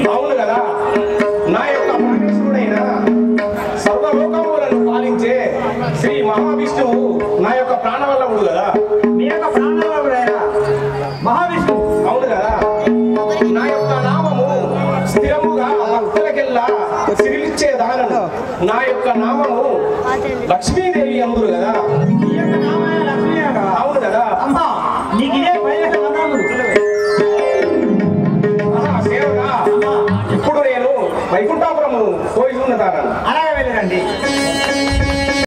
అవును కదా నా యొక్క ప్రాణేశ్వరుడైన సర్వలోకములను పాలించే శ్రీ మహావిష్ణువు నా యొక్క ప్రాణవల్లభుడు కదా. మీ యొక్క ప్రాణవల్లభుడైన మహావిష్ణువు అవును కదా. నా యొక్క నామము స్థిరముగా భక్తులకెల్లా సిరిలిచ్చే దానను. నా యొక్క నామము లక్ష్మీదేవి అందురు కదా. మీ యొక్క నామైన లక్ష్మీ అవును కదా. అమ్మా నీకు ఇదే పైన వందనములు. సేవగా ఇప్పుడు నేను వైకుంఠాపురము పోయి ఉన్నదానను. అలాగే వెళ్ళండి.